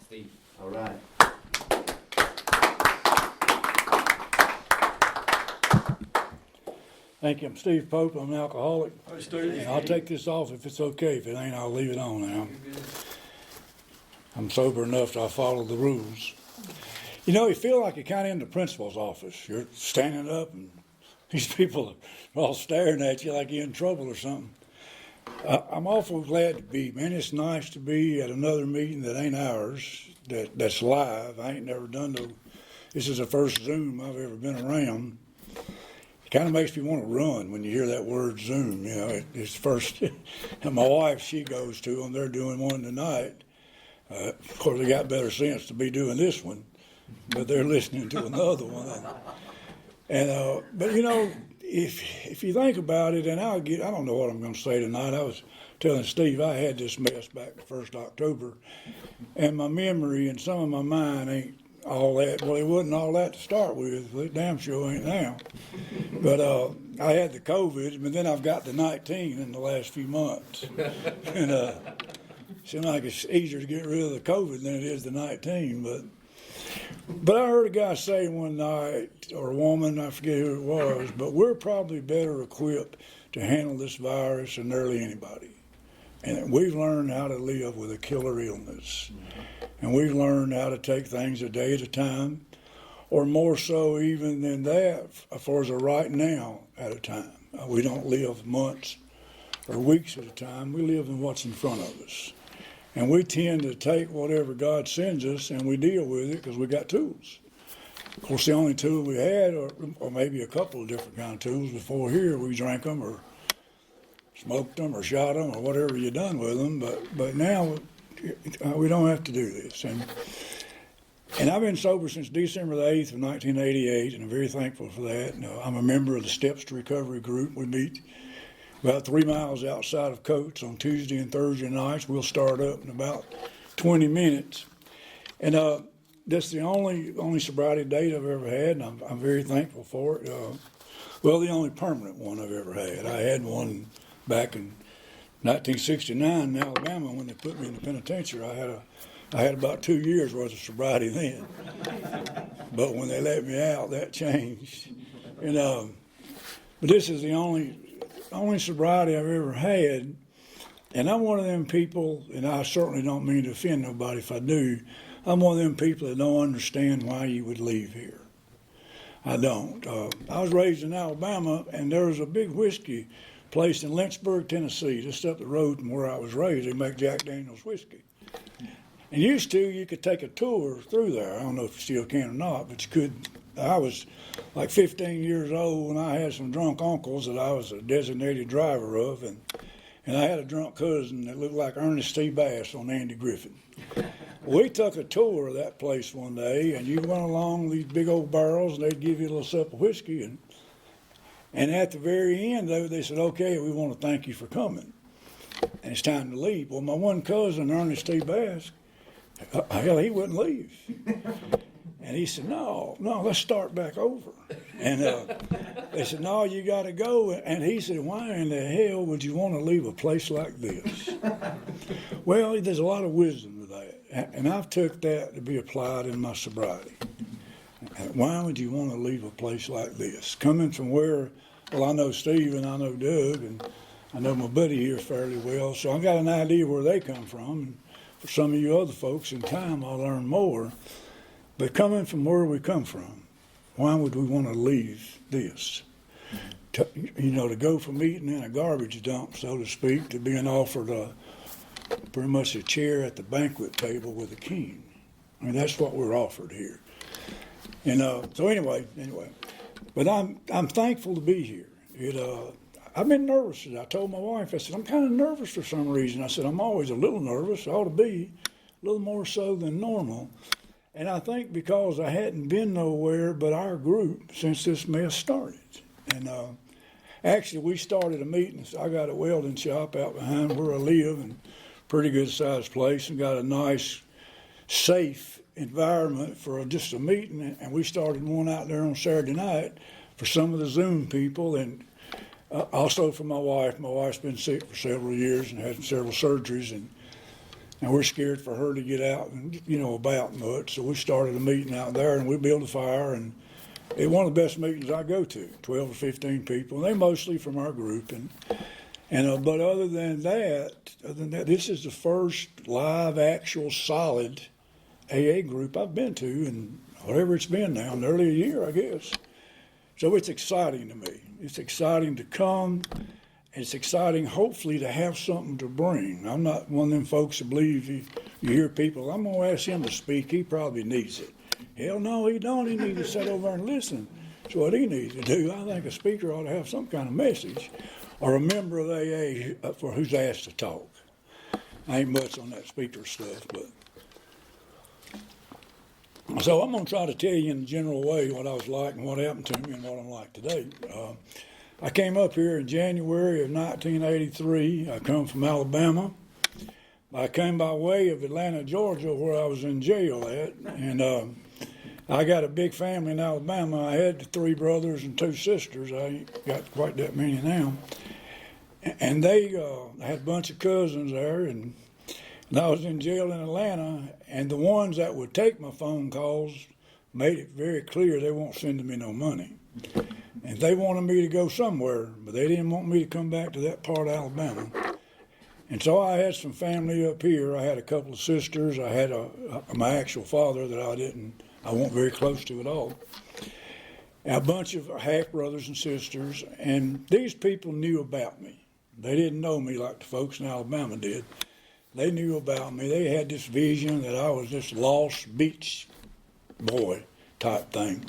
Steve. All right. Thank you. I'm Steve Pope. I'm an alcoholic. Hi, Steve. And I'll take this off if it's okay. If it ain't, I'll leave it on now. I'm sober enough to follow the rules. You know, you feel like you're kind of in the principal's office. You're standing up and these people are all staring at you like you're in trouble or something. I'm awful glad to be, man. It's nice to be at another meeting that ain't ours, that's live. I ain't never done no, this is the first Zoom I've ever been around. It kind of makes me want to run when you hear that word Zoom. You know, it's first, and my wife, she goes to them. They're doing one tonight. Of course, they got better sense to be doing this one, but they're listening to another one. And but you know, if you think about it, and I don't know what I'm going to say tonight. I was telling Steve I had this mess back the 1st October, and my memory and some of my mind ain't all that. Well, it wasn't all that to start with. It damn sure ain't now. But I had the COVID, but then I've got the 19 in the last few months, and it seems like it's easier to get rid of the COVID than it is the 19. But I heard a guy say one night, or a woman, I forget who it was, but we're probably better equipped to handle this virus than nearly anybody. And we've learned how to live with a killer illness. And we've learned how to take things a day at a time, or more so even than that, for as a right now at a time. We don't live months or weeks at a time. We live in what's in front of us. And we tend to take whatever God sends us and we deal with it because we got tools. Of course, the only tool we had, or maybe a couple of different kind of tools before here, we drank them or smoked them or shot them or whatever you done with them. But now we don't have to do this. And I've been sober since December the 8th of 1988, and I'm very thankful for that. I'm a member of the Steps to Recovery group. We meet about 3 miles outside of Coates on Tuesday and Thursday nights. We'll start up in about 20 minutes. And that's the only sobriety date I've ever had, and I'm very thankful for it. Well, the only permanent one I've ever had. I had one back in 1969 in Alabama when they put me in the penitentiary. I had about 2 years worth of sobriety then. But when they let me out, that changed. And but this is the only sobriety I've ever had, and I'm one of them people, and I certainly don't mean to offend nobody if I do, I'm one of them people that don't understand why you would leave here. I don't. I was raised in Alabama, and there was a big whiskey place in Lynchburg, Tennessee, just up the road from where I was raised. They make Jack Daniel's whiskey. And used to, you could take a tour through there. I don't know if you still can or not, but you could. I was like 15 years old when I had some drunk uncles that I was a designated driver of, and I had a drunk cousin that looked like Ernest T. Bass on Andy Griffith. We took a tour of that place one day, and you went along these big old barrels, and they'd give you a little sip of whiskey, and at the very end, they said, "Okay, we want to thank you for coming, and it's time to leave." Well, my one cousin, Ernest T. Bass, hell, he wouldn't leave. And he said, no, let's start back over. And they said, no, you got to go. And he said, why in the hell would you want to leave a place like this? Well, there's a lot of wisdom to that. And I've took that to be applied in my sobriety. Why would you want to leave a place like this? Coming from where, well, I know Steve and I know Doug, and I know my buddy here fairly well, so I got an idea where they come from. And for some of you other folks, in time, I'll learn more. But coming from where we come from, why would we want to leave this? To go from eating in a garbage dump, so to speak, to being offered pretty much a chair at the banquet table with a king. I mean, that's what we're offered here. And so anyway. But I'm thankful to be here. I've been nervous. I told my wife, I said, I'm kind of nervous for some reason. I said, I'm always a little nervous. I ought to be a little more so than normal. And I think because I hadn't been nowhere but our group since this mess started. And actually, we started a meeting. I got a welding shop out behind where I live, and pretty good sized place, and got a nice, safe environment for just a meeting. And we started one out there on Saturday night for some of the Zoom people, and also for my wife. My wife's been sick for several years and had several surgeries, and And we're scared for her to get out and, about much. So we started a meeting out there, and we built a fire, and it's one of the best meetings I go to, 12 to 15 people. And they mostly from our group. But other than that, this is the first live, actual, solid AA group I've been to, and whatever it's been now, nearly a year, I guess. So it's exciting to me. It's exciting to come. It's exciting, hopefully, to have something to bring. I'm not one of them folks that believe you hear people, I'm going to ask him to speak. He probably needs it. Hell no, he don't. He needs to sit over and listen. That's what he needs to do. I think a speaker ought to have some kind of message, or a member of AA for who's asked to talk. I ain't much on that speaker stuff, but. So I'm going to try to tell you in a general way what I was like and what happened to me and what I'm like today. I came up here in January of 1983. I come from Alabama. I came by way of Atlanta, Georgia, where I was in jail at. And I got a big family in Alabama. I had 3 brothers and 2 sisters. I ain't got quite that many now. And they had a bunch of cousins there. And I was in jail in Atlanta. And the ones that would take my phone calls made it very clear they weren't sending me no money. And they wanted me to go somewhere, but they didn't want me to come back to that part of Alabama. And so I had some family up here. I had a couple of sisters. I had my actual father that I wasn't very close to at all. A bunch of half brothers and sisters, and these people knew about me. They didn't know me like the folks in Alabama did. They knew about me. They had this vision that I was this lost beach boy type thing.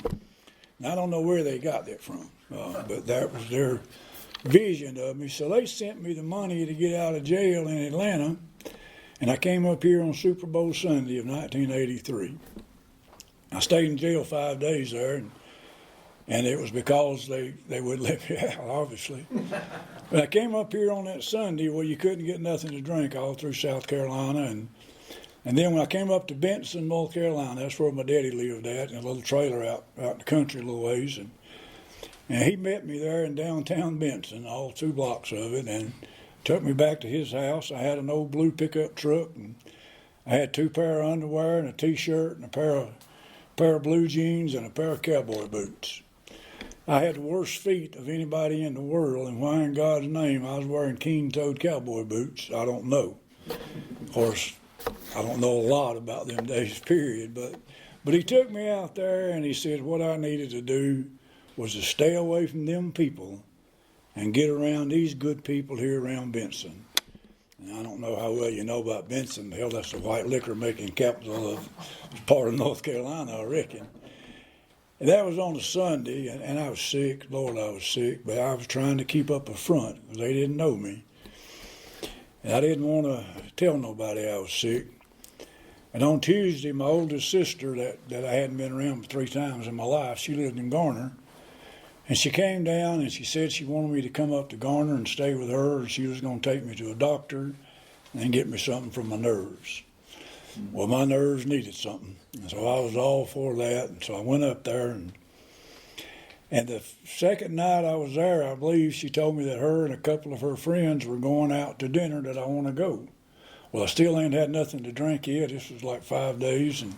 I don't know where they got that from, but that was their vision of me. So they sent me the money to get out of jail in Atlanta, and I came up here on Super Bowl Sunday of 1983. I stayed in jail 5 days there, and it was because they wouldn't let me out, obviously. But I came up here on that Sunday where you couldn't get nothing to drink all through South Carolina, and then when I came up to Benson, North Carolina, that's where my daddy lived at, in a little trailer out in the country a little ways. And he met me there in downtown Benson, all 2 blocks of it, and took me back to his house. I had an old blue pickup truck, and I had 2 pair of underwear and a T-shirt and a pair of blue jeans and a pair of cowboy boots. I had the worst feet of anybody in the world, and why in God's name I was wearing keen-toed cowboy boots, I don't know. Of course, I don't know a lot about them days, period, but he took me out there and he said what I needed to do was to stay away from them people and get around these good people here around Benson. And I don't know how well you know about Benson. Hell, that's the white liquor making capital of part of North Carolina, I reckon. And that was on a Sunday, and I was sick. Lord, I was sick, but I was trying to keep up a front because they didn't know me. And I didn't want to tell nobody I was sick. And on Tuesday, my oldest sister that I hadn't been around 3 times in my life, she lived in Garner. And she came down and she said she wanted me to come up to Garner and stay with her. And she was going to take me to a doctor and get me something for my nerves. Well, my nerves needed something. And so I was all for that. And so I went up there. And the second night I was there, I believe she told me that her and a couple of her friends were going out to dinner, that I want to go. Well, I still ain't had nothing to drink yet. This was like 5 days. And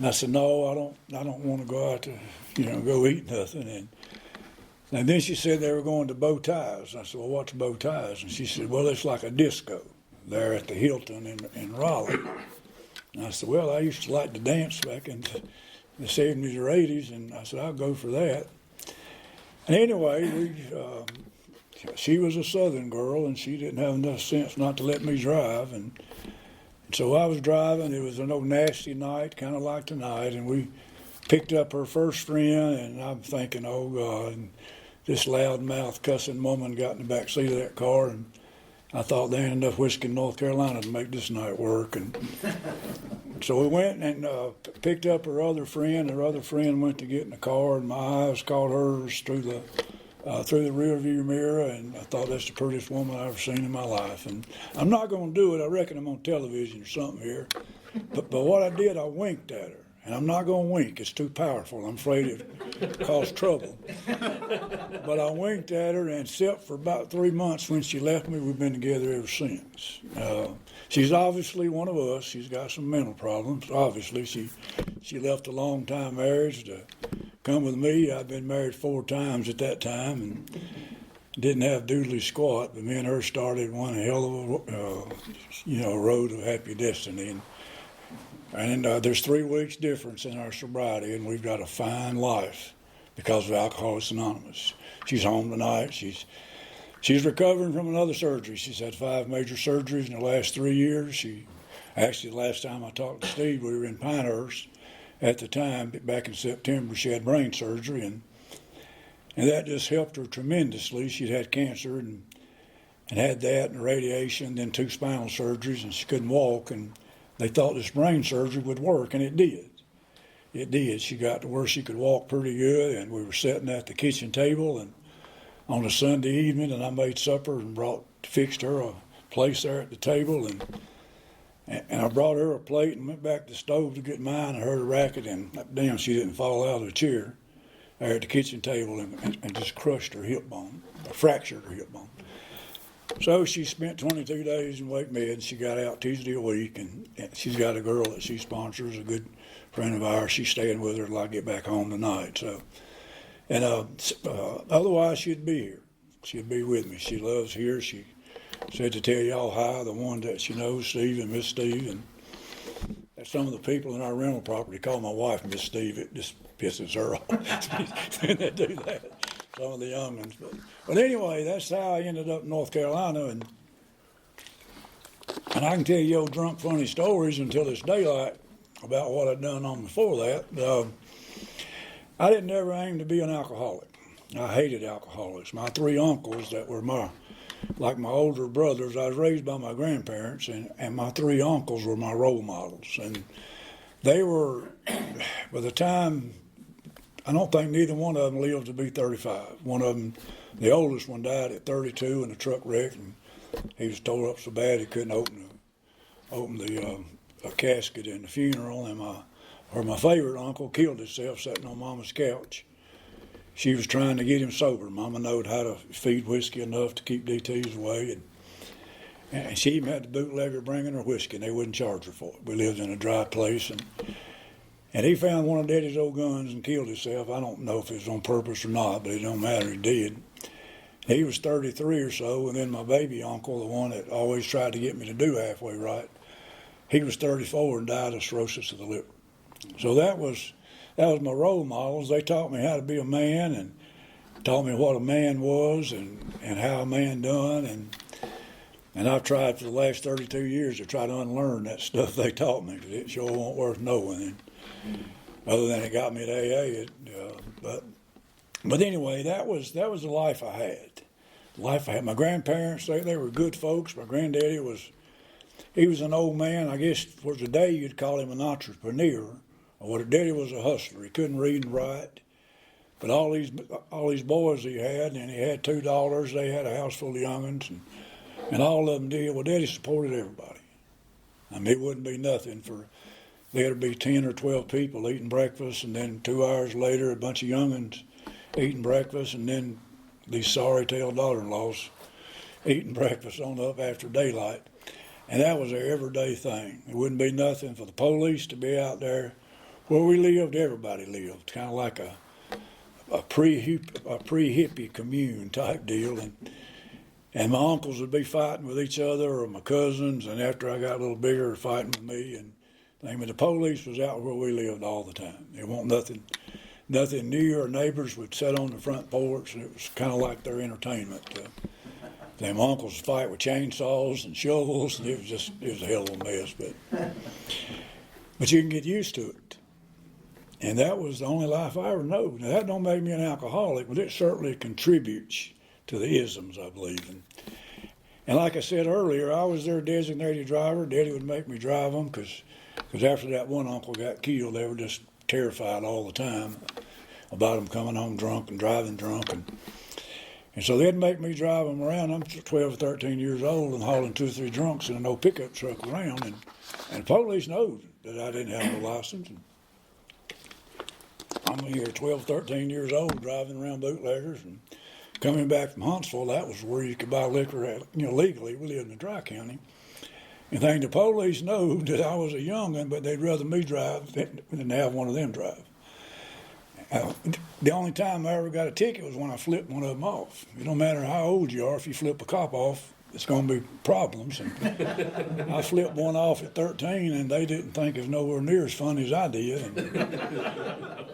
I said, no, I don't want to go out to, go eat nothing. And then she said they were going to Bow Ties. I said, well, what's Bow Ties? And she said, well, it's like a disco there at the Hilton in Raleigh. And I said, well, I used to like to dance back in the 70s or 80s, and I said, I'll go for that. And anyway, she was a Southern girl, and she didn't have enough sense not to let me drive. And so I was driving. It was an old nasty night, kind of like tonight, and we picked up her first friend, and I'm thinking, oh, God. And this loudmouth cussing woman got in the back seat of that car, and I thought there ain't enough whiskey in North Carolina to make this night work. And so we went and picked up her other friend. Her other friend went to get in the car, and my eyes caught hers through the rearview mirror, and I thought that's the prettiest woman I've ever seen in my life. And I'm not going to do it. I reckon I'm on television or something here. But what I did, I winked at her. And I'm not going to wink. It's too powerful. I'm afraid it cause trouble. But I winked at her, and except for about 3 months when she left me, we've been together ever since. She's obviously one of us. She's got some mental problems. Obviously, she left a long time marriage to come with me. I'd been married 4 times at that time and didn't have doodly squat. But me and her started one hell of a road of happy destiny. And there's 3 weeks difference in our sobriety, and we've got a fine life because of Alcoholics Anonymous. She's home tonight. She's recovering from another surgery. She's had 5 major surgeries in the last 3 years. Actually, the last time I talked to Steve, we were in Pinehurst at the time. Back in September, she had brain surgery, and that just helped her tremendously. She'd had cancer and had that and radiation, then 2 spinal surgeries, and she couldn't walk. And they thought this brain surgery would work, and it did. It did. She got to where she could walk pretty good, and we were sitting at the kitchen table and on a Sunday evening, and I made supper and fixed her a place there at the table, and I brought her a plate and went back to the stove to get mine. I heard a racket, and damn, she didn't fall out of the chair there at the kitchen table and just crushed her hip bone, or fractured her hip bone. So she spent 22 days in Wake Med. She got out Tuesday a week, and she's got a girl that she sponsors, a good friend of ours. She's staying with her till I get back home tonight. So, and otherwise she'd be here. She'd be with me. She loves here. She said to tell y'all hi, the one that she knows, Steve and Miss Steve, and some of the people in our rental property call my wife Miss Steve. It just pisses her off when they do that. Some of the young ones, but anyway, that's how I ended up in North Carolina, and I can tell you old drunk funny stories until it's daylight about what I'd done on before that. I didn't ever aim to be an alcoholic. I hated alcoholics. My 3 uncles that were my older brothers, I was raised by my grandparents, and my 3 uncles were my role models, and they were, by the time, I don't think neither one of them lived to be 35. One of them, the oldest one, died at 32 in a truck wreck, and he was tore up so bad he couldn't open the casket in the funeral. And my favorite uncle killed himself sitting on Mama's couch. She was trying to get him sober. Mama knowed how to feed whiskey enough to keep DTs away, and she even had the bootlegger bringing her whiskey, and they wouldn't charge her for it. We lived in a dry place, and he found one of Daddy's old guns and killed himself. I don't know if it was on purpose or not, but it don't matter, he did. He was 33 or so, and then my baby uncle, the one that always tried to get me to do halfway right, he was 34 and died of cirrhosis of the liver. So that was my role models. They taught me how to be a man and taught me what a man was and how a man done. And I've tried for the last 32 years to try to unlearn that stuff they taught me, because it sure wasn't worth knowing. And other than it got me to AA, but anyway, that was the life I had. My grandparents, they were good folks. My granddaddy was an old man. I guess for today you'd call him an entrepreneur. Or daddy was a hustler. He couldn't read and write, but all these boys he had, and he had 2 daughters. They had a house full of young'uns, and all of them did. Well, Daddy supported everybody. I mean, it wouldn't be nothing for there'd be 10 or 12 people eating breakfast, and then 2 hours later, a bunch of young'uns eating breakfast, and then these sorry-tailed daughter-in-laws eating breakfast on up after daylight. And that was their everyday thing. It wouldn't be nothing for the police to be out there. Where we lived, everybody lived, kind of like a pre-hippie commune type deal. And my uncles would be fighting with each other, or my cousins, and after I got a little bigger, fighting with me. And the police was out where we lived all the time. There wasn't nothing new. Our neighbors would sit on the front porch, and it was kind of like their entertainment. Them uncles would fight with chainsaws and shovels, and it was a hell of a mess. But you can get used to it. And that was the only life I ever knew. Now, that don't make me an alcoholic, but it certainly contributes to the isms, I believe. And like I said earlier, I was their designated driver. Daddy would make me drive them because after that one uncle got killed, they were just terrified all the time about him coming home drunk and driving drunk. And so they'd make me drive them around. I'm 12 or 13 years old and hauling 2 or 3 drunks in an old pickup truck around. And the police knowed that I didn't have no license. I'm here 12, 13 years old driving around bootleggers and coming back from Huntsville. That was where you could buy liquor legally. We lived in Dry County. You think the police know that I was a young'un, but they'd rather me drive than have one of them drive. The only time I ever got a ticket was when I flipped one of them off. It don't matter how old you are, if you flip a cop off, it's going to be problems. And I flipped one off at 13, and they didn't think it was nowhere near as funny as I did.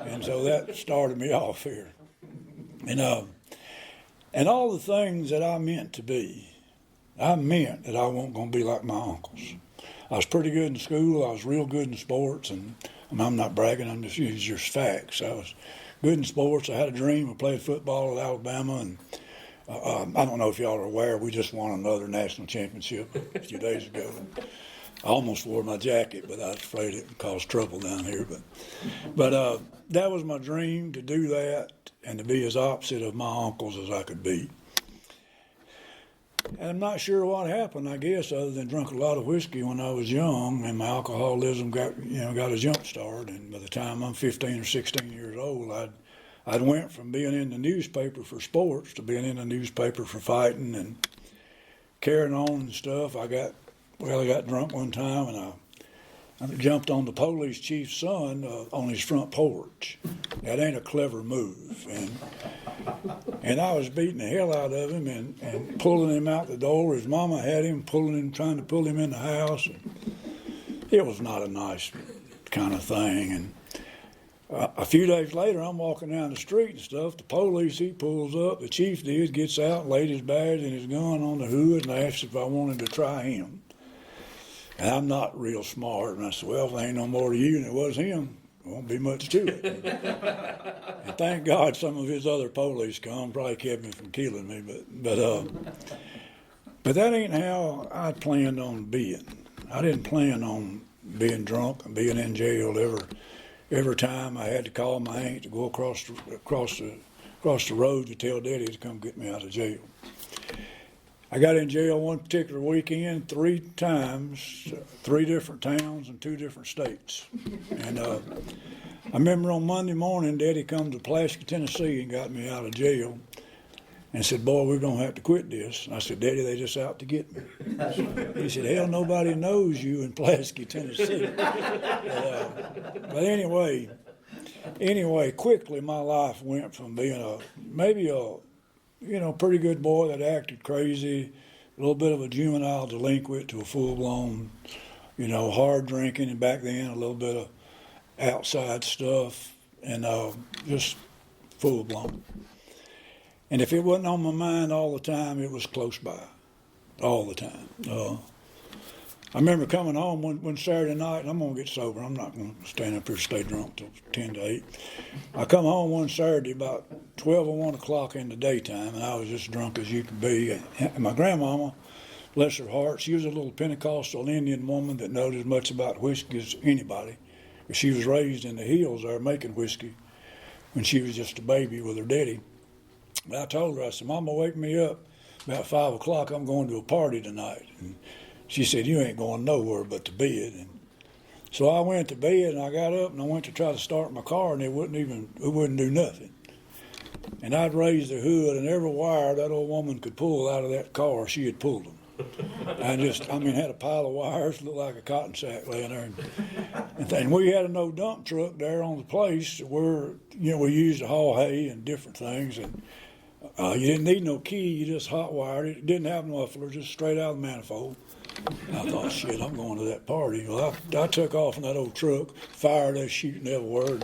And so that started me off here. And all the things that I meant to be, I meant that I wasn't going to be like my uncles. I was pretty good in school. I was real good in sports, and I'm not bragging. I'm just facts. I was good in sports. I had a dream. I played football at Alabama, and I don't know if y'all are aware, we just won another national championship a few days ago. I almost wore my jacket, but I was afraid it would cause trouble down here. But that was my dream, to do that and to be as opposite of my uncles as I could be. And I'm not sure what happened, I guess, other than drunk a lot of whiskey when I was young, and my alcoholism got a jump start. And by the time I'm 15 or 16 years old, I'd went from being in the newspaper for sports to being in the newspaper for fighting and carrying on and stuff. I got drunk one time, and I jumped on the police chief's son on his front porch. That ain't a clever move. And I was beating the hell out of him and pulling him out the door. His mama had him, trying to pull him in the house. It was not a nice kind of thing. And a few days later, I'm walking down the street and stuff. The police, he pulls up. The chief gets out, laid his badge and his gun on the hood, and asked if I wanted to try him. And I'm not real smart. And I said, well, if there ain't no more to you than it was him, there won't be much to it. And thank God some of his other police probably kept me from killing me. But that ain't how I planned on being. I didn't plan on being drunk and being in jail every time I had to call my aunt to go across the road to tell Daddy to come get me out of jail. I got in jail one particular weekend 3 times, 3 different towns and 2 different states. And I remember on Monday morning, Daddy come to Pulaski, Tennessee, and got me out of jail and said, boy, we're going to have to quit this. And I said, Daddy, they just out to get me. He said, hell, nobody knows you in Pulaski, Tennessee. But anyway, quickly my life went from being maybe a pretty good boy that acted crazy, a little bit of a juvenile delinquent, to a full-blown, hard drinking, and back then a little bit of outside stuff, and just full-blown. And if it wasn't on my mind all the time, it was close by, all the time. I remember coming home one Saturday night, and I'm going to get sober. I'm not going to stand up here and stay drunk till 10 to 8. I come home one Saturday about 12 or 1 o'clock in the daytime, and I was just drunk as you could be. And my grandmama, bless her heart, she was a little Pentecostal Indian woman that knowed as much about whiskey as anybody. She was raised in the hills there making whiskey when she was just a baby with her daddy. And I told her, I said, Mama, wake me up about 5 o'clock. I'm going to a party tonight. And she said, you ain't going nowhere but to bed. And so I went to bed, and I got up, and I went to try to start my car, and it wouldn't do nothing. And I'd raised the hood, and every wire that old woman could pull out of that car, she had pulled them. Had a pile of wires, looked like a cotton sack laying there. And we had a no dump truck there on the place where, we used to haul hay and different things. And you didn't need no key, you just hot wired it. It didn't have no muffler, just straight out of the manifold. And I thought, shit, I'm going to that party. Well, I took off in that old truck, fired that shooting everywhere.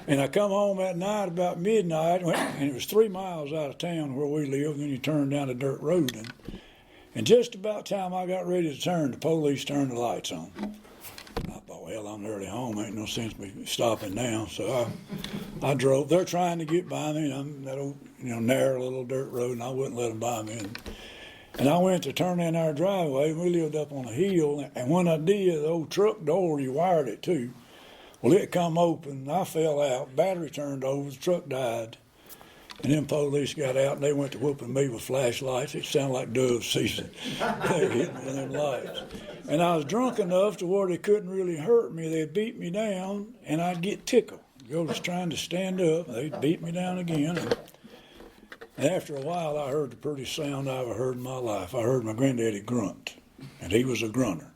And I come home that night about midnight, and it was 3 miles out of town where we lived, and then you turned down a dirt road. And just about the time I got ready to turn, the police turned the lights on. I thought, well, I'm nearly home. Ain't no sense me stopping now. So I drove. They're trying to get by me. I'm that old, narrow little dirt road, and I wouldn't let them by me. And I went to turn in our driveway. We lived up on a hill, and when I did, the old truck door, you wired it too. Well, it come open. I fell out. Battery turned over. The truck died. And then police got out, and they went to whooping me with flashlights. It sounded like dove season. They hit me with them lights. And I was drunk enough to where they couldn't really hurt me. They'd beat me down, and I'd get tickled. I was trying to stand up. They'd beat me down again. And after a while, I heard the prettiest sound I ever heard in my life. I heard my granddaddy grunt. and he was a grunter.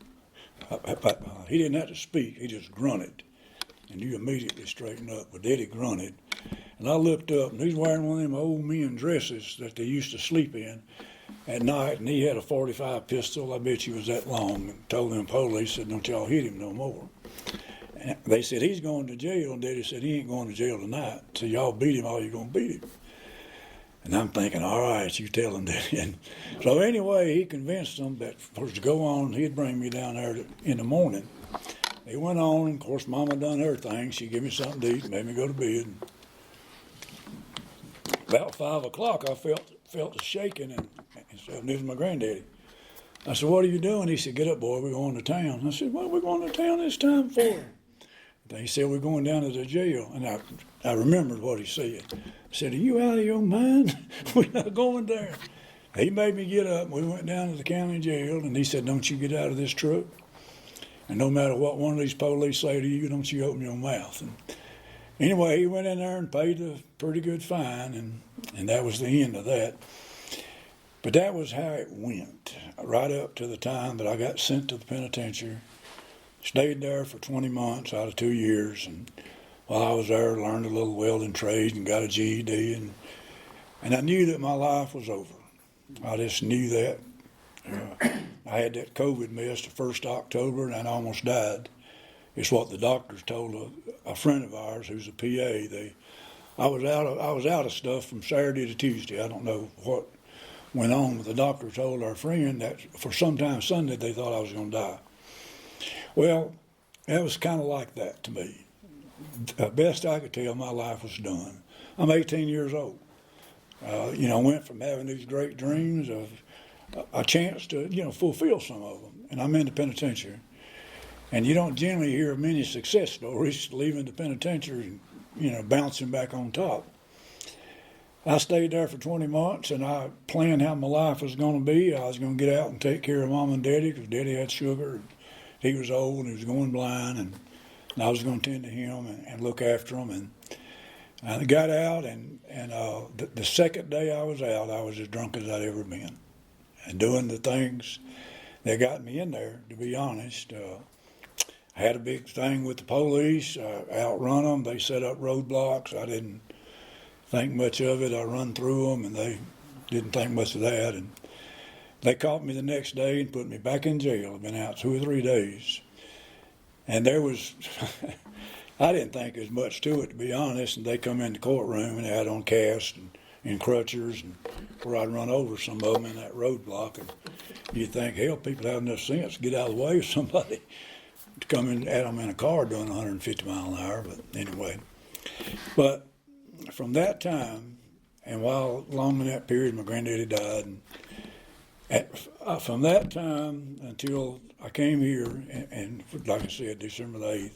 He didn't have to speak, he just grunted. And you immediately straighten up. But Daddy grunted. And I looked up, and he's wearing one of them old men dresses that they used to sleep in at night, and he had a .45 pistol. I bet you was that long. And told them police, said, don't y'all hit him no more. And they said, he's going to jail. And Daddy said, he ain't going to jail tonight. So y'all beat him all you're going to beat him. And I'm thinking, all right, you tell him that. And so anyway, he convinced them that for us to go on, he'd bring me down there in the morning. He went on, and of course, Mama done her thing. She gave me something to eat, made me go to bed. About 5 o'clock, I felt a shaking, and said, this is my granddaddy. I said, what are you doing? He said, get up, boy, we're going to town. I said, what are we going to town this time for? He said, we're going down to the jail. And I remembered what he said. I said, are you out of your mind? We're not going there. He made me get up. We went down to the county jail, and he said, don't you get out of this truck. And no matter what one of these police say to you, don't you open your mouth. And anyway, he went in there and paid a pretty good fine, and that was the end of that. But that was how it went, right up to the time that I got sent to the penitentiary. Stayed there for 20 months out of 2 years, and while I was there, learned a little welding trade and got a GED, and I knew that my life was over. I just knew that. I had that COVID mess the 1st of October, and I almost died. It's what the doctors told a friend of ours who's a PA. I was out of stuff from Saturday to Tuesday. I don't know what went on, but the doctor told our friend that for sometime Sunday they thought I was going to die. Well, that was kind of like that to me. The best I could tell, my life was done. I'm 18 years old. Went from having these great dreams of a chance to, fulfill some of them. And I'm in the penitentiary. And you don't generally hear many success stories leaving the penitentiary and, bouncing back on top. I stayed there for 20 months, and I planned how my life was going to be. I was going to get out and take care of Mom and Daddy because Daddy had sugar. And he was old, and he was going blind, and I was going to tend to him and look after him. And I got out, and the second day I was out, I was as drunk as I'd ever been. And doing the things that got me in there, to be honest. I had a big thing with the police. I outrun them. They set up roadblocks. I didn't think much of it. I run through them, and they didn't think much of that. And they caught me the next day and put me back in jail. I've been out 2 or 3 days. And there was, I didn't think as much to it, to be honest. And they come in the courtroom, and they had on casts and crutchers, and where I'd run over some of them in that roadblock. And you'd think, hell, people have enough sense to get out of the way of somebody to come in at them in a car doing 150 miles an hour. But anyway, but from that time, and while long in that period, my granddaddy died. And from that time until I came here, and like I said, December the 8th,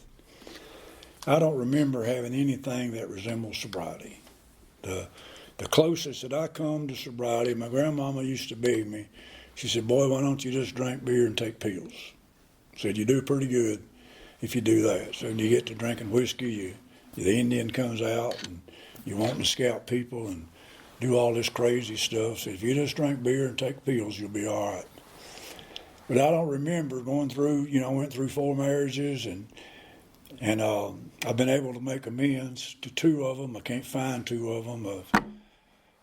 I don't remember having anything that resembles sobriety. The closest that I come to sobriety, my grandmama used to beg me. She said, boy, why don't you just drink beer and take pills? Said, you do pretty good if you do that. So when you get to drinking whiskey, the Indian comes out, and you want to scalp people and do all this crazy stuff. So if you just drink beer and take pills, you'll be all right. But I don't remember going through, I went through 4 marriages, and I've been able to make amends to 2 of them. I can't find 2 of them.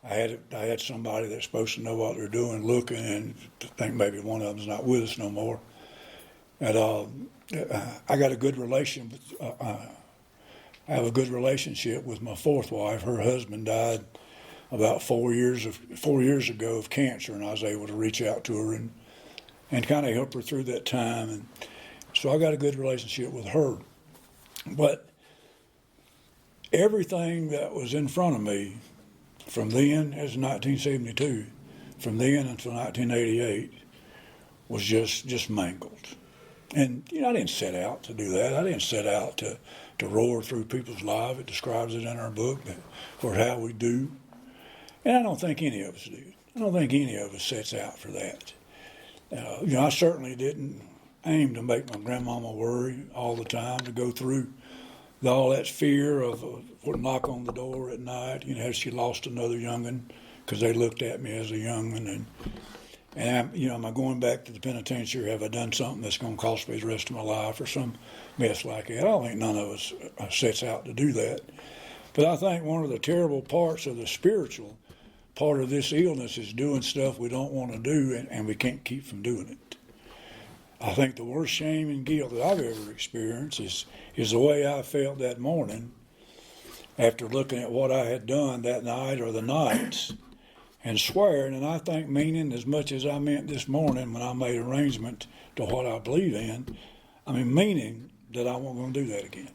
I had somebody that's supposed to know what they're doing looking, and I think maybe one of them's not with us no more. And I got a good relation. I have a good relationship with my 4th wife. Her husband died about 4 years ago of cancer, and I was able to reach out to her and kind of help her through that time. And so I got a good relationship with her. But everything that was in front of me from then, as 1972, from then until 1988, was just mangled. And, I didn't set out to do that. I didn't set out to roar through people's lives. It describes it in our book, for how we do. And I don't think any of us do. I don't think any of us sets out for that. I certainly didn't aim to make my grandmama worry all the time, to go through all that fear of a knock on the door at night, has she lost another young'un, because they looked at me as a young'un. And am I going back to the penitentiary? Have I done something that's going to cost me the rest of my life or some mess like that? I don't think none of us sets out to do that. But I think one of the terrible parts of the spiritual part of this illness is doing stuff we don't want to do and we can't keep from doing it. I think the worst shame and guilt that I've ever experienced is the way I felt that morning after looking at what I had done that night or the nights and swearing, and I think meaning as much as I meant this morning when I made arrangement to what I believe in, meaning that I wasn't going to do that again.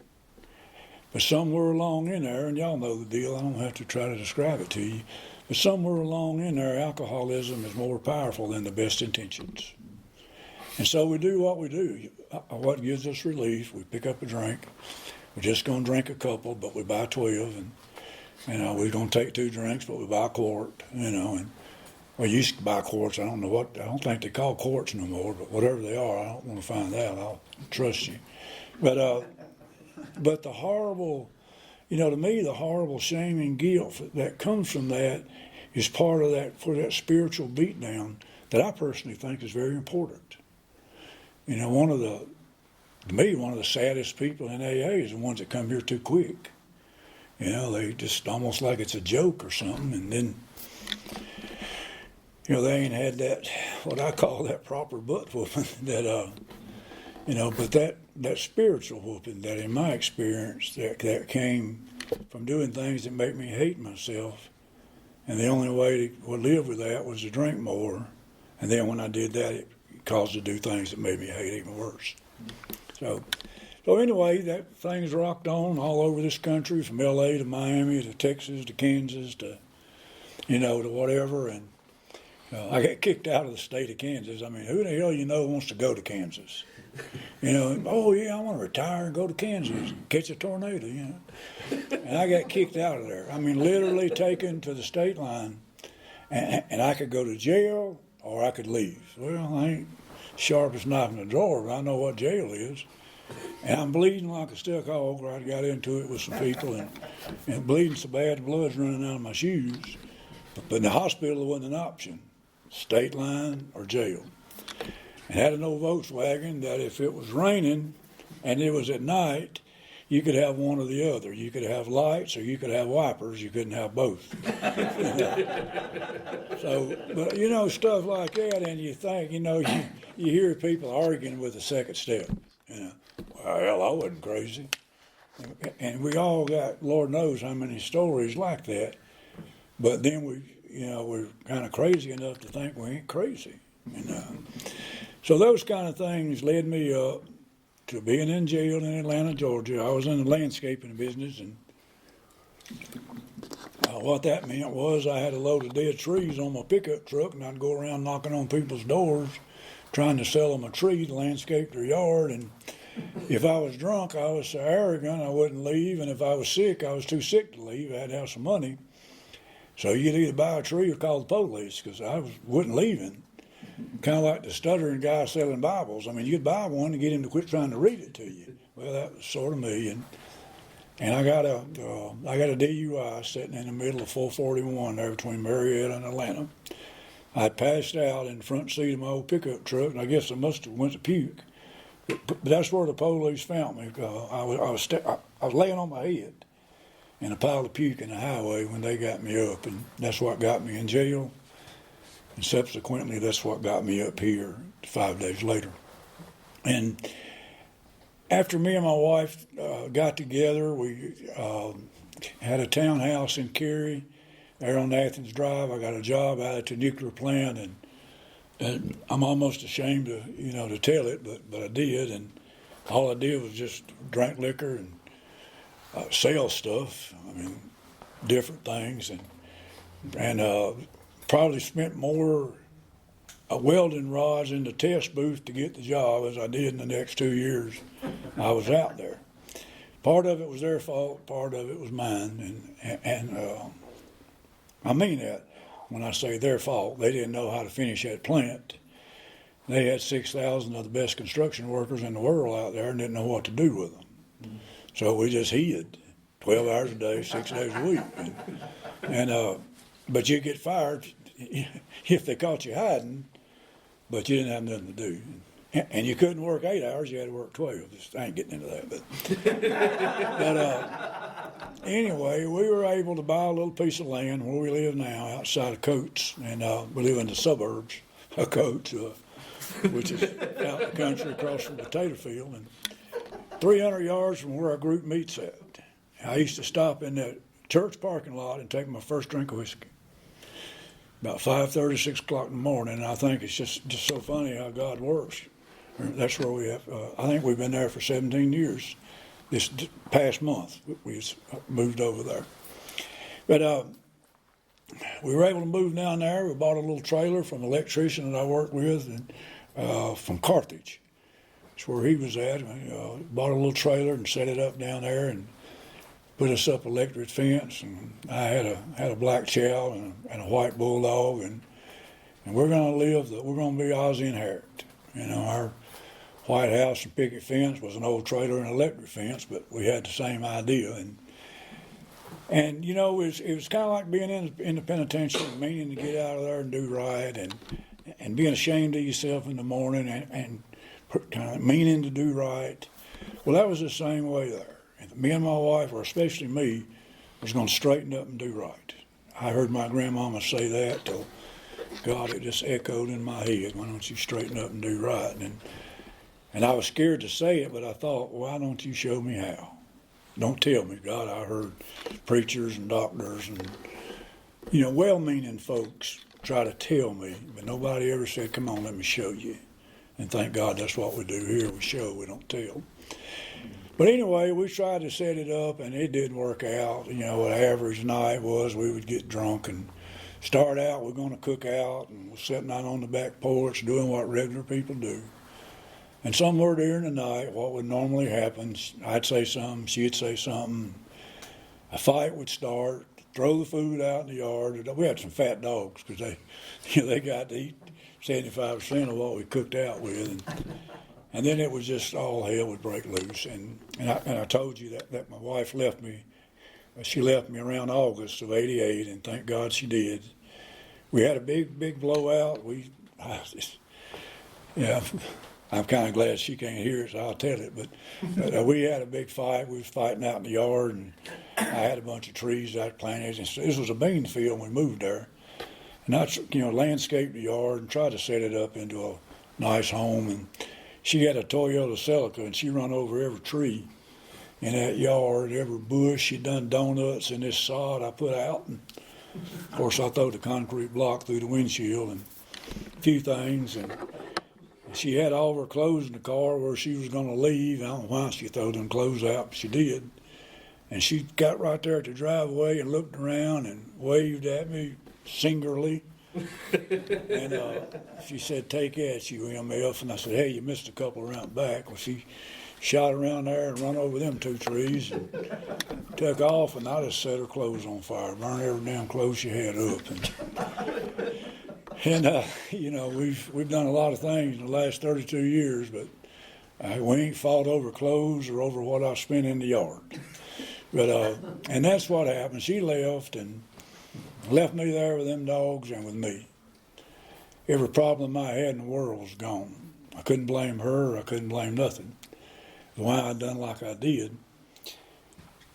But somewhere along in there, and y'all know the deal, I don't have to try to describe it to you, but somewhere along in there, alcoholism is more powerful than the best intentions. And so we do what we do. What gives us relief, we pick up a drink. We're just going to drink a couple, but we buy 12, and we're going to take 2 drinks, but we buy a quart, and we used to buy quarts. I don't think they call quarts no more, but whatever they are, I don't want to find out. I'll trust you. But the horrible, to me, the horrible shame and guilt that comes from that is part of that, for that spiritual beatdown that I personally think is very important. One of the saddest people in AA is the ones that come here too quick. They just almost like it's a joke or something, and then, they ain't had that, what I call that proper butt whooping that, but that spiritual whooping that in my experience that came from doing things that make me hate myself, and the only way to live with that was to drink more, and then when I did that, it caused to do things that made me hate even worse. So anyway, that things rocked on all over this country, from L.A. to Miami to Texas to Kansas to whatever. And I got kicked out of the state of Kansas. Who the hell wants to go to Kansas? Oh yeah, I want to retire and go to Kansas and catch a tornado. And I got kicked out of there. Literally taken to the state line, and I could go to jail or I could leave. Well, I ain't sharpest knife in the drawer, but I know what jail is. And I'm bleeding like a stuck hog. I got into it with some people and bleeding so bad the blood's running out of my shoes. But in the hospital, it wasn't an option. State line or jail. And had an old Volkswagen that if it was raining and it was at night, you could have one or the other. You could have lights or you could have wipers. You couldn't have both. So, but stuff like that, and you think, you hear people arguing with the second step. Well, I wasn't crazy. And we all got, Lord knows how many stories like that. But then we're kind of crazy enough to think we ain't crazy. So those kind of things led me up to being in jail in Atlanta, Georgia. I was in the landscaping business, and what that meant was I had a load of dead trees on my pickup truck, and I'd go around knocking on people's doors, trying to sell them a tree to landscape their yard. And if I was drunk, I was so arrogant I wouldn't leave, and if I was sick, I was too sick to leave. I had to have some money. So you'd either buy a tree or call the police, because I wasn't leaving. Kind of like the stuttering guy selling Bibles. You'd buy one and get him to quit trying to read it to you. Well, that was sort of me. And I got a DUI sitting in the middle of 441 there between Marietta and Atlanta. I passed out in the front seat of my old pickup truck, and I guess I must have went to puke. But that's where the police found me. I was laying on my head in a pile of puke in the highway when they got me up, and that's what got me in jail. And subsequently, that's what got me up here 5 days later. And after me and my wife got together, we had a townhouse in Cary, there on Athens Drive. I got a job out at the nuclear plant, and I'm almost ashamed to tell it, but I did. And all I did was just drink liquor and sell stuff. Different things, and probably spent more welding rods in the test booth to get the job as I did in the next 2 years I was out there. Part of it was their fault, part of it was mine, and I mean that when I say their fault. They didn't know how to finish that plant. They had 6,000 of the best construction workers in the world out there and didn't know what to do with them. So we just hid 12 hours a day, 6 days a week. But you get fired if they caught you hiding, but you didn't have nothing to do. And you couldn't work 8 hours, you had to work 12. Just, I ain't getting into that. But anyway, we were able to buy a little piece of land where we live now, outside of Coates. And we live in the suburbs of Coates, which is out in the country across from the potato field. And 300 yards from where our group meets at. I used to stop in that church parking lot and take my first drink of whiskey. About 5:30, 6 o'clock in the morning. And I think it's just so funny how God works. That's where we have, I think we've been there for 17 years. This past month, we moved over there. But we were able to move down there. We bought a little trailer from an electrician that I worked with and, from Carthage. That's where he was at. We bought a little trailer and set it up down there and put us up electric fence. And I had a black chow and a white bulldog. And we're going to we're going to be Ozzie and Harriet. You know, our white house and picket fence was an old trailer and electric fence, but we had the same idea. And you know, it was kind of like being in the penitentiary, meaning to get out of there and do right, and being ashamed of yourself in the morning, and kind of meaning to do right. Well, that was the same way there. And me and my wife, or especially me, was going to straighten up and do right. I heard my grandmama say that till God, it just echoed in my head. Why don't you straighten up and do right? And I was scared to say it, but I thought, why don't you show me how? Don't tell me, God. I heard preachers and doctors and, you know, well-meaning folks try to tell me, but nobody ever said, come on, let me show you. And thank God that's what we do here. We show, we don't tell. But anyway, we tried to set it up, and it didn't work out. You know, what average night was, we would get drunk and start out, we're going to cook out, and we're sitting out on the back porch doing what regular people do. And somewhere during the night, what would normally happen, I'd say something, she'd say something, a fight would start, throw the food out in the yard. We had some fat dogs because they got to eat 75% of what we cooked out with. And then it was just all hell would break loose. And I told you that my wife left me. She left me around August of '88, and thank God she did. We had a big blowout. I'm kind of glad she can't hear it, so I'll tell it. But we had a big fight. We was fighting out in the yard, and I had a bunch of trees I planted. And this was a bean field when we moved there. And I, landscaped the yard and tried to set it up into a nice home. And she had a Toyota Celica, and she run over every tree in that yard, every bush. She done donuts in this sod I put out. And of course, I threw the concrete block through the windshield and a few things. And she had all of her clothes in the car where she was going to leave. I don't know why she threw them clothes out, but she did. And she got right there at the driveway and looked around and waved at me singularly. And she said, "Take that, you MF." And I said, "Hey, you missed a couple around back." Well, she shot around there and run over them 2 trees and took off, and I just set her clothes on fire, burned every damn clothes she had up. And we've done a lot of things in the last 32 years, but we ain't fought over clothes or over what I spent in the yard. But and that's what happened. She left me there with them dogs and with me. Every problem I had in the world was gone. I couldn't blame her. I couldn't blame nothing. Why I done like I did.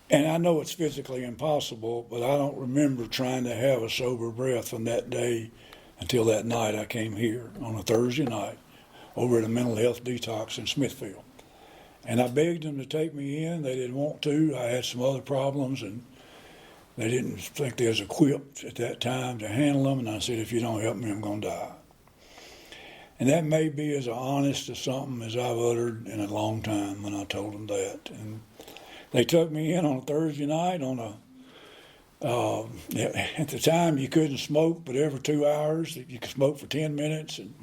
And I know it's physically impossible, but I don't remember trying to have a sober breath from that day until that night I came here on a Thursday night over at a mental health detox in Smithfield. And I begged them to take me in. They didn't want to. I had some other problems, and they didn't think they was equipped at that time to handle them. And I said, if you don't help me, I'm going to die. And that may be as honest as something as I've uttered in a long time when I told them that. And they took me in on a Thursday night at the time you couldn't smoke, but every 2 hours you could smoke for 10 minutes. And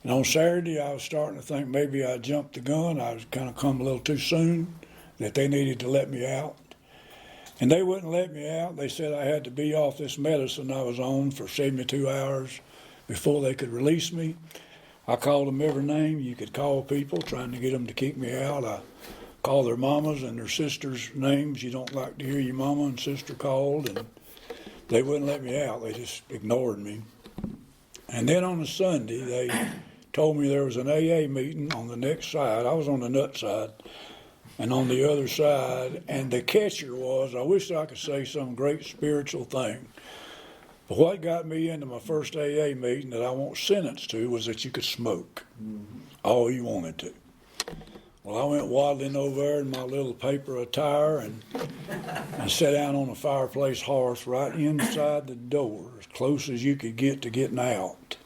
on Saturday I was starting to think maybe I jumped the gun. I was kind of come a little too soon, that they needed to let me out. And they wouldn't let me out. They said I had to be off this medicine I was on for 72 hours before they could release me. I called them every name you could call people, trying to get them to kick me out. I called their mamas and their sisters' names you don't like to hear your mama and sister called, and they wouldn't let me out. They just ignored me. And then on a Sunday, told me there was an AA meeting on the next side. I was on the nut side, and on the other side, and the catcher was, I wish I could say some great spiritual thing, but what got me into my first AA meeting that I wasn't sentenced to was that you could smoke all you wanted to. Well, I went waddling over there in my little paper attire and sat down on a fireplace hearth right inside the door, as close as you could get to getting out.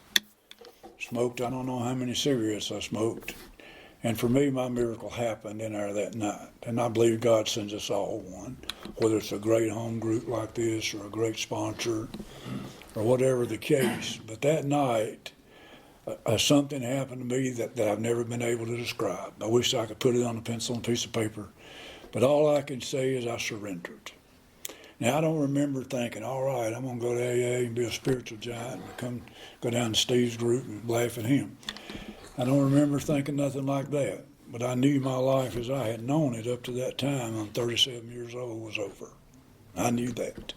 Smoked, I don't know how many cigarettes I smoked. And for me, my miracle happened in there that night. And I believe God sends us all one, whether it's a great home group like this or a great sponsor or whatever the case. But that night, something happened to me that I've never been able to describe. I wish I could put it on a pencil and a piece of paper, but all I can say is I surrendered. Now, I don't remember thinking, all right, I'm going to go to AA and be a spiritual giant and go down to Steve's group and laugh at him. I don't remember thinking nothing like that, but I knew my life as I had known it up to that time, I'm 37 years old, was over. I knew that.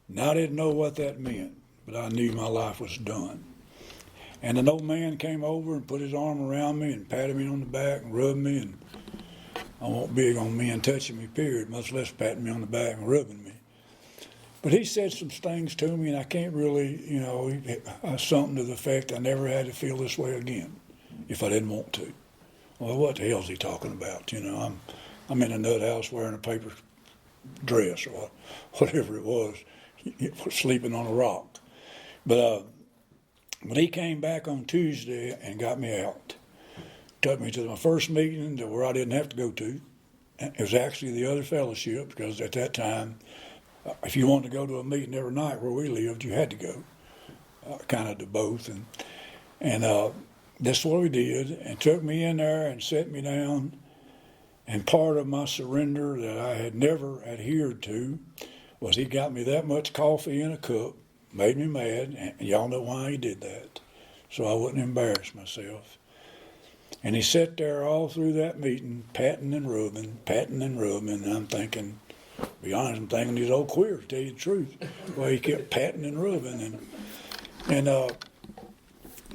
And I didn't know what that meant, but I knew my life was done. And an old man came over and put his arm around me and patted me on the back and rubbed me. And I wasn't big on men touching me, period, much less patting me on the back and rubbing me. But he said some things to me, and I can't really, something to the effect I never had to feel this way again if I didn't want to. Well, what the hell is he talking about? I'm in a nut house wearing a paper dress or whatever it was, sleeping on a rock. But he came back on Tuesday and got me out. Took me to my first meeting where I didn't have to go to. It was actually the other fellowship, because at that time, if you wanted to go to a meeting every night where we lived, you had to go, kind of to both. And that's what we did, and took me in there and set me down. And part of my surrender that I had never adhered to was he got me that much coffee in a cup, made me mad, and y'all know why he did that, so I wouldn't embarrass myself. And he sat there all through that meeting, patting and rubbing, and I'm thinking, to be honest, I'm thinking he's old queer, to tell you the truth. Well, he kept patting and rubbing,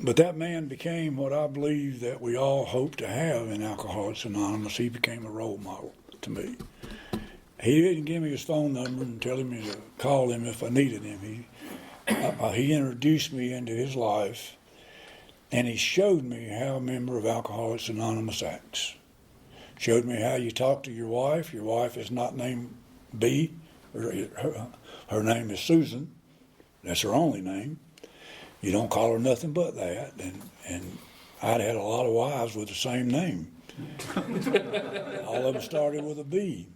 but that man became what I believe that we all hope to have in Alcoholics Anonymous. He became a role model to me. He didn't give me his phone number and tell me to call him if I needed him. He introduced me into his life, and he showed me how a member of Alcoholics Anonymous acts. Showed me how you talk to your wife. Your wife is not named B. Her name is Susan. That's her only name. You don't call her nothing but that. And I'd had a lot of wives with the same name. All of them started with a B.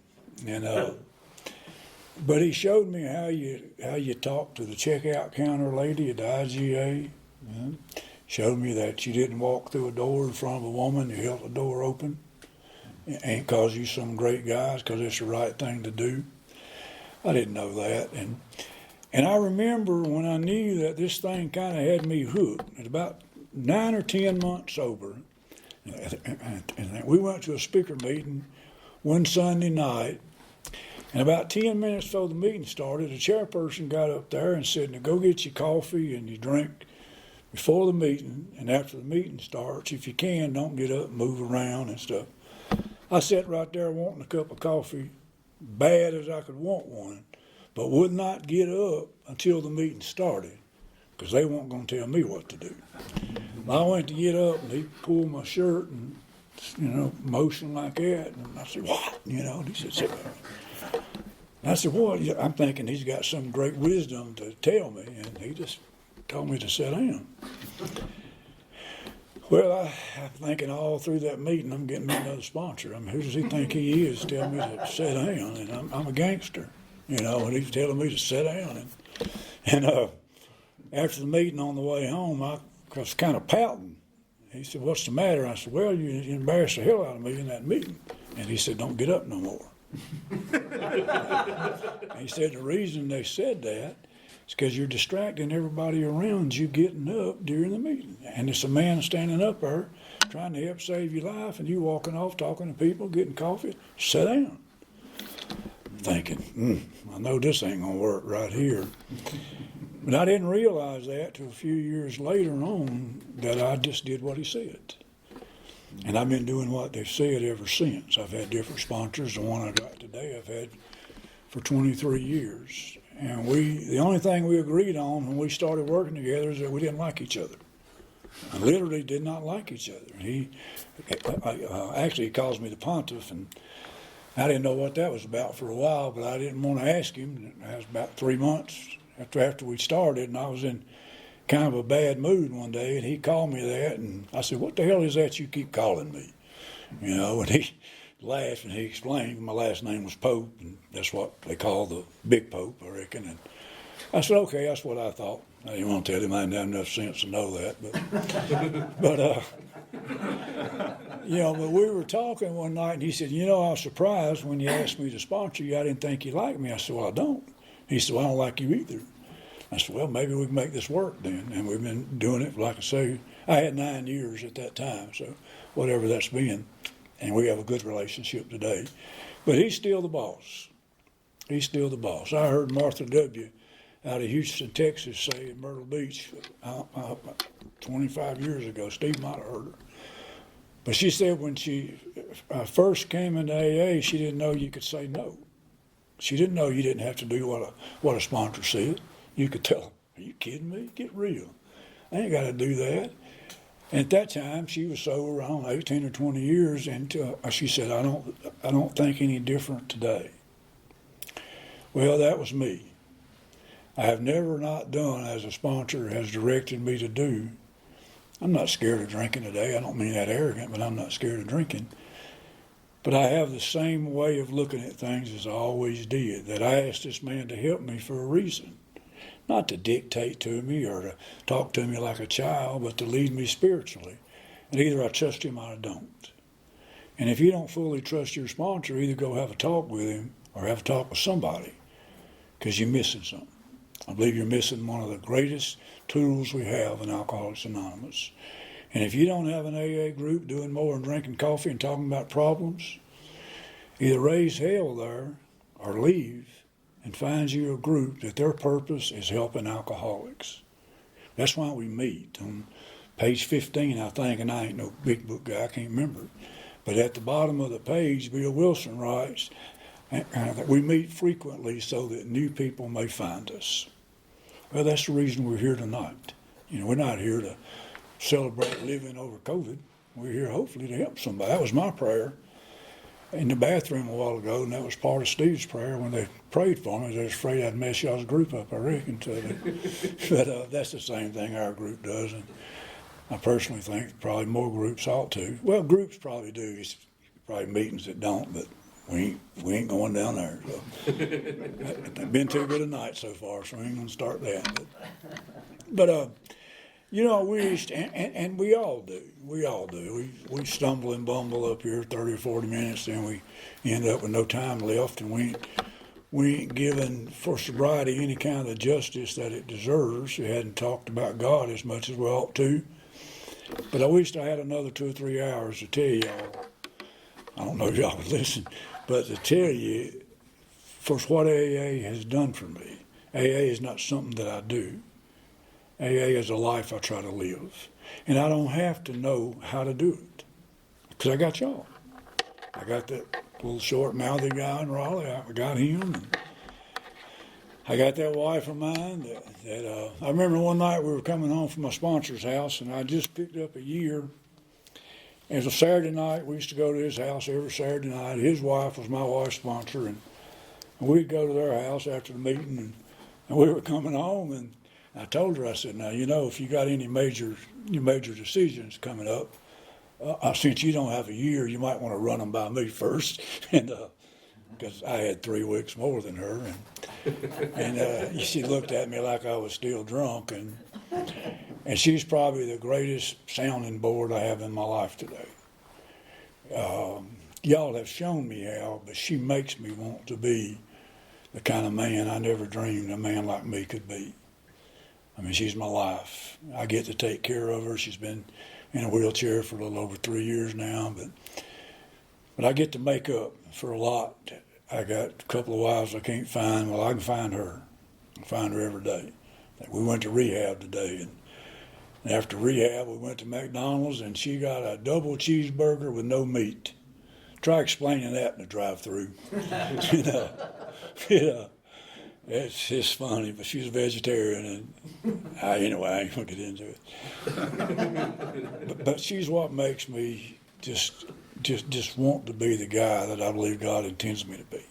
But he showed me how you talk to the checkout counter lady at the IGA. Showed me that you didn't walk through a door in front of a woman, you held the door open. It ain't because you some great guys, because it's the right thing to do. I didn't know that. And I remember when I knew that this thing kind of had me hooked, at about 9 or 10 months sober, and we went to a speaker meeting one Sunday night, and about 10 minutes before the meeting started, the chairperson got up there and said, now go get your coffee and your drink before the meeting, and after the meeting starts, if you can, don't get up and move around and stuff. I sat right there wanting a cup of coffee, bad as I could want one, but would not get up until the meeting started, because they weren't going to tell me what to do. I went to get up, and he pulled my shirt and, motion like that, and I said, what? And he said, sit down. I said, what? I'm thinking he's got some great wisdom to tell me, and he just told me to sit down. Well, I'm thinking all through that meeting, I'm getting me another sponsor. I mean, who does he think he is telling me to sit down? And I'm a gangster, and he's telling me to sit down. And after the meeting on the way home, I was kind of pouting. He said, what's the matter? I said, well, you embarrassed the hell out of me in that meeting. And he said, don't get up no more. He said, the reason they said that is because you're distracting everybody around you getting up during the meeting. And it's a man standing up there trying to help save your life, and you walking off talking to people, getting coffee. Sit down. Thinking, I know this ain't going to work right here. But I didn't realize that till a few years later on that I just did what he said. And I've been doing what they've said ever since. I've had different sponsors. The one I got today I've had for 23 years. And the only thing we agreed on when we started working together is that we didn't like each other. I literally did not like each other. He actually he calls me the pontiff, and I didn't know what that was about for a while, but I didn't want to ask him. That was about 3 months after we started, and I was in kind of a bad mood one day, and he called me that, and I said, "What the hell is that you keep calling me?" You know, and he laughed, and he explained my last name was Pope, and that's what they call the big Pope, I reckon. And I said, okay, that's what I thought. I didn't want to tell him I didn't have enough sense to know that, but we were talking one night, and he said, I was surprised when you asked me to sponsor you. I didn't think you liked me. I said, well, I don't. He said, well, I don't like you either. I said, well, maybe we can make this work then. And we've been doing it, like I say, I had 9 years at that time, so whatever that's been. And we have a good relationship today. But he's still the boss. He's still the boss. I heard Martha W. out of Houston, Texas, say in Myrtle Beach 25 years ago. Steve might have heard her. But she said when she first came into AA, she didn't know you could say no. She didn't know you didn't have to do what a sponsor said. You could tell them, are you kidding me? Get real. I ain't got to do that. And at that time, she was sober around 18 or 20 years, and she said, I don't think any different today. Well, that was me. I have never not done as a sponsor has directed me to do. I'm not scared of drinking today. I don't mean that arrogant, but I'm not scared of drinking. But I have the same way of looking at things as I always did, that I asked this man to help me for a reason. Not to dictate to me or to talk to me like a child, but to lead me spiritually. And either I trust him or I don't. And if you don't fully trust your sponsor, either go have a talk with him or have a talk with somebody, because you're missing something. I believe you're missing one of the greatest tools we have in Alcoholics Anonymous. And if you don't have an AA group doing more than drinking coffee and talking about problems, either raise hell there or leave and find you a group that their purpose is helping alcoholics. That's why we meet. On page 15, I think, and I ain't no big book guy, I can't remember. But at the bottom of the page, Bill Wilson writes, that we meet frequently so that new people may find us. Well, that's the reason we're here tonight. We're not here to celebrate living over COVID. We're here hopefully to help somebody. That was my prayer in the bathroom a while ago, and that was part of Steve's prayer when they prayed for me. They was afraid I'd mess y'all's group up, I reckon. But that's the same thing our group does, and I personally think probably more groups ought to. Well, groups probably do. It's probably meetings that don't, but we ain't going down there. So. It's been too good a night so far, so we ain't going to start that. But I wished, and we all do. We stumble and bumble up here 30 or 40 minutes, then we end up with no time left, and we ain't given for sobriety any kind of justice that it deserves. We hadn't talked about God as much as we ought to. But I wished I had another 2 or 3 hours to tell y'all. I don't know if y'all would listen, but to tell you, for what AA has done for me. AA is not something that I do. AA is a life I try to live. And I don't have to know how to do it, because I got y'all. I got that little short-mouthy guy in Raleigh. I got him. And I got that wife of mine that I remember one night we were coming home from my sponsor's house, and I just picked up a year. It was a Saturday night. We used to go to his house every Saturday night. His wife was my wife's sponsor, and we'd go to their house after the meeting, and we were coming home, and I told her, I said, now, if you got any major decisions coming up, since you don't have a year, you might want to run them by me first, and because I had 3 weeks more than her, and she looked at me like I was still drunk, and she's probably the greatest sounding board I have in my life today. Y'all have shown me how, but she makes me want to be the kind of man I never dreamed a man like me could be. I mean, she's my life. I get to take care of her. She's been in a wheelchair for a little over 3 years now, but I get to make up for a lot. I got a couple of wives I can't find. Well, I can find her. I find her every day. We went to rehab today, and after rehab, we went to McDonald's, and she got a double cheeseburger with no meat. Try explaining that in the drive-through. you know, you know, it's funny, but she's a vegetarian, and anyway, I ain't gonna get into it. but she's what makes me just want to be the guy that I believe God intends me to be.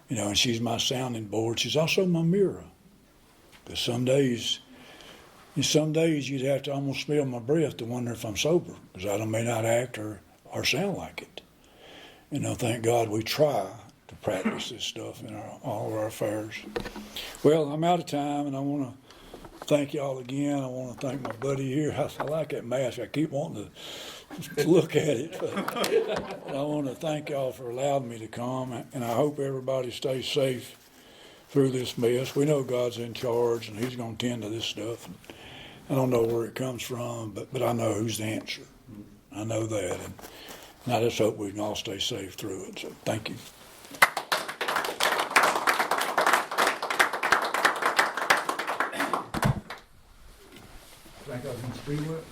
You know, and she's my sounding board. She's also my mirror. Because some days you'd have to almost smell my breath to wonder if I'm sober, because I may not act or sound like it. You know, thank God we try to practice this stuff in all of our affairs. Well, I'm out of time, and I want to thank y'all again. I want to thank my buddy here. I like that mask. I keep wanting to look at it. But I want to thank y'all for allowing me to come, and I hope everybody stays safe through this mess. We know God's in charge, and He's going to tend to this stuff. And I don't know where it comes from, but I know who's the answer. I know that, and I just hope we can all stay safe through it. So thank you. Think I can speak with?